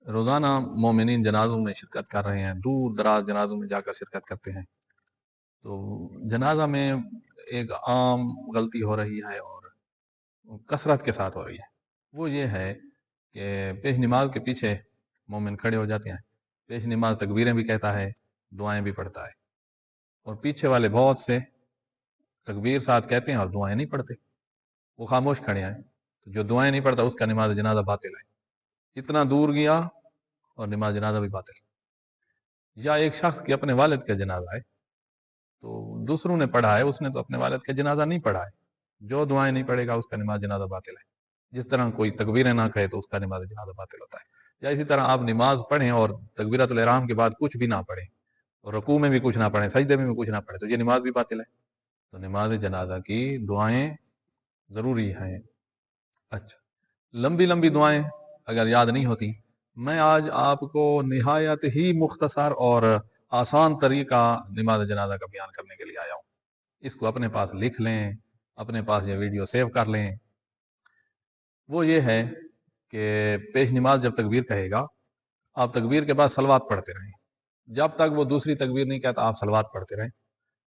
روزانہ مومنین جنازوں میں شرکت کر رہے ہیں، دور دراز جنازوں میں جا کر شرکت کرتے ہیں. تو جنازہ میں ایک عام غلطی ہو رہی ہے اور کثرت کے ساتھ ہو رہی ہے، وہ یہ ہے کہ پیش نماز کے پیچھے مومن کھڑے ہو جاتے ہیں، پیش نماز تکبیریں بھی کہتا ہے، دعائیں بھی پڑھتا ہے، اور پیچھے والے بہت سے تکبیر ساتھ کہتے ہیں اور دعائیں نہیں پڑھتے، وہ خاموش کھڑے ہیں. تو جو دعائیں نہیں پڑھتا اس کا نماز جنازہ باطل ہے، اتنا دور گیا اور نماز جنازہ بھی باطل. یا ایک شخص کے اپنے والد کا جنازہ ہے تو دوسروں نے پڑھا ہے، اس نے تو اپنے والد کا جنازہ نہیں پڑھا ہے، جو دعائیں نہیں پڑھے گا اس کا نماز جنازہ باطل ہے. جس طرح کوئی تکبیریں نہ کہے تو اس کا نماز جنازہ باطل ہوتا ہے. یا اسی طرح آپ نماز پڑھیں اور تکبیرۃ الاحرام کے بعد کچھ بھی نہ پڑھیں، اور رکوع میں بھی کچھ نہ پڑھیں، سجدے میں بھی کچھ نہ پڑھیں، تو یہ نماز بھی باطل ہے. تو نماز جنازہ کی دعائیں ضروری ہیں. اچھا، لمبی لمبی دعائیں اگر یاد نہیں ہوتی، میں آج آپ کو نہایت ہی مختصر اور آسان طریقہ نماز جنازہ کا بیان کرنے کے لیے آیا ہوں. اس کو اپنے پاس لکھ لیں، اپنے پاس یہ ویڈیو سیو کر لیں. وہ یہ ہے کہ پیش نماز جب تکبیر کہے گا، آپ تکبیر کے بعد صلوات پڑھتے رہیں، جب تک وہ دوسری تکبیر نہیں کہتا آپ صلوات پڑھتے رہیں.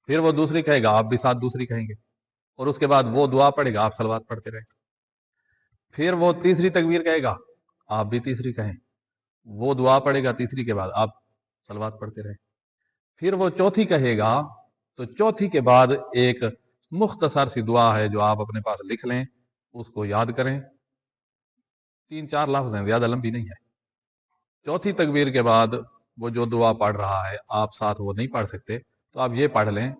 پھر وہ دوسری کہے گا، آپ بھی ساتھ دوسری کہیں گے، اور اس کے بعد وہ دعا پڑھے گا، آپ صلوات پڑھتے رہیں. پھر وہ تیسری تکبیر کہے گا، آپ بھی تیسری کہیں، وہ دعا پڑھے گا تیسری کے بعد، آپ صلوات پڑھتے رہیں. پھر وہ چوتھی کہے گا تو چوتھی کے بعد ایک مختصر سی دعا ہے جو آپ اپنے پاس لکھ لیں، اس کو یاد کریں، 3-4 لفظ ہیں، زیادہ لمبی نہیں ہے. چوتھی تکبیر کے بعد وہ جو دعا پڑھ رہا ہے آپ ساتھ وہ نہیں پڑھ سکتے تو آپ یہ پڑھ لیں.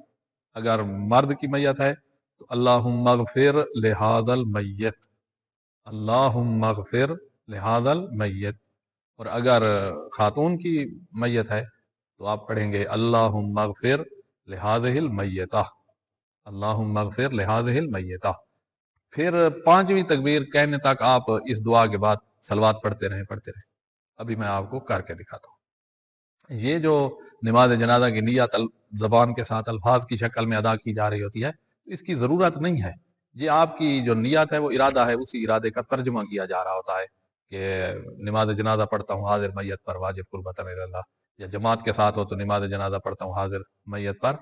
اگر مرد کی میت ہے تو اللہم اغفر لہذا المیت، اللہم اغفر لہذا المیت. اور اگر خاتون کی میت ہے تو آپ پڑھیں گے اللہم اغفر لہذہ المیتہ، اللہم اغفر لہذہ المیتہ. پھر پانچویں تکبیر کہنے تک آپ اس دعا کے بعد صلوات پڑھتے رہیں پڑھتے رہیں. ابھی میں آپ کو کر کے دکھاتا ہوں. یہ جو نماز جنازہ کی نیت زبان کے ساتھ الفاظ کی شکل میں ادا کی جا رہی ہوتی ہے تو اس کی ضرورت نہیں ہے. یہ آپ کی جو نیت ہے وہ ارادہ ہے، اسی ارادے کا ترجمہ کیا جا رہا ہوتا ہے کہ نماز جنازہ پڑھتا ہوں حاضر میت پر واجب قربۃ اللہ، یا جماعت کے ساتھ ہو تو نماز جنازہ پڑھتا ہوں حاضر میت پر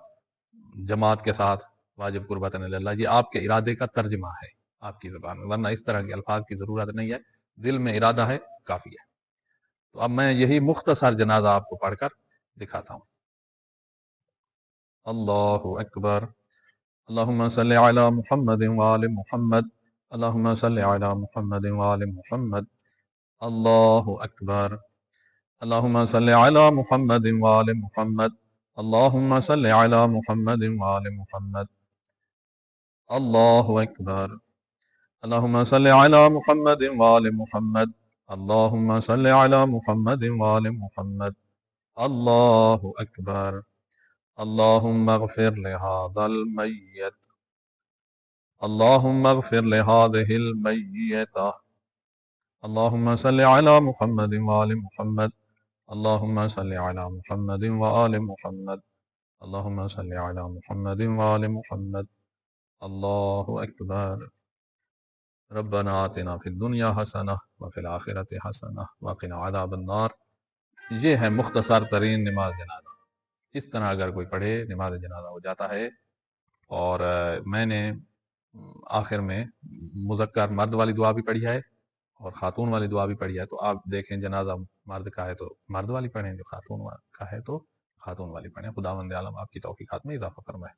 جماعت کے ساتھ واجب قربۃ اللہ. یہ آپ کے ارادے کا ترجمہ ہے آپ کی زبان میں، ورنہ اس طرح کے الفاظ کی ضرورت نہیں ہے، دل میں ارادہ ہے کافی ہے. تو اب میں یہی مختصر جنازہ آپ کو پڑھ کر دکھاتا ہوں. اللہ اکبر. اللہم صلی علی محمد وآل محمد، اللہم صلی علی محمد وآل محمد. اللہ اکبر. اللہم صلی علی محمد وآل محمد، اللہم صلی علی محمد وآل محمد. اللہ اکبر. اللہم صلی علی محمد وآل محمد، اللہم صلی علی محمد وآل محمد. اللہ اکبر. اللہم اغفر لہذا المیت، اللہم اغفر لہذہ المیتہ. اللہم صلی علی محمد وآل محمد، اللہم صلی علی محمد وآل محمد، اللہم صلی علی محمد وآل محمد. اللہ اکبر. ربنا آتنا فی الدنیا حسنہ وفی الآخرۃ حسنہ وقنا عذاب النار. یہ ہے مختصر ترین نماز جنازہ. اس طرح اگر کوئی پڑھے نماز جنازہ ہو جاتا ہے. اور میں نے آخر میں مذکر مرد والی دعا بھی پڑھی ہے اور خاتون والی دعا بھی پڑھی ہے، تو آپ دیکھیں جنازہ مرد کا ہے تو مرد والی پڑھیں، جو خاتون کا ہے تو خاتون والی پڑھیں. خداوند عالم آپ کی توفیقات میں اضافہ فرمائے.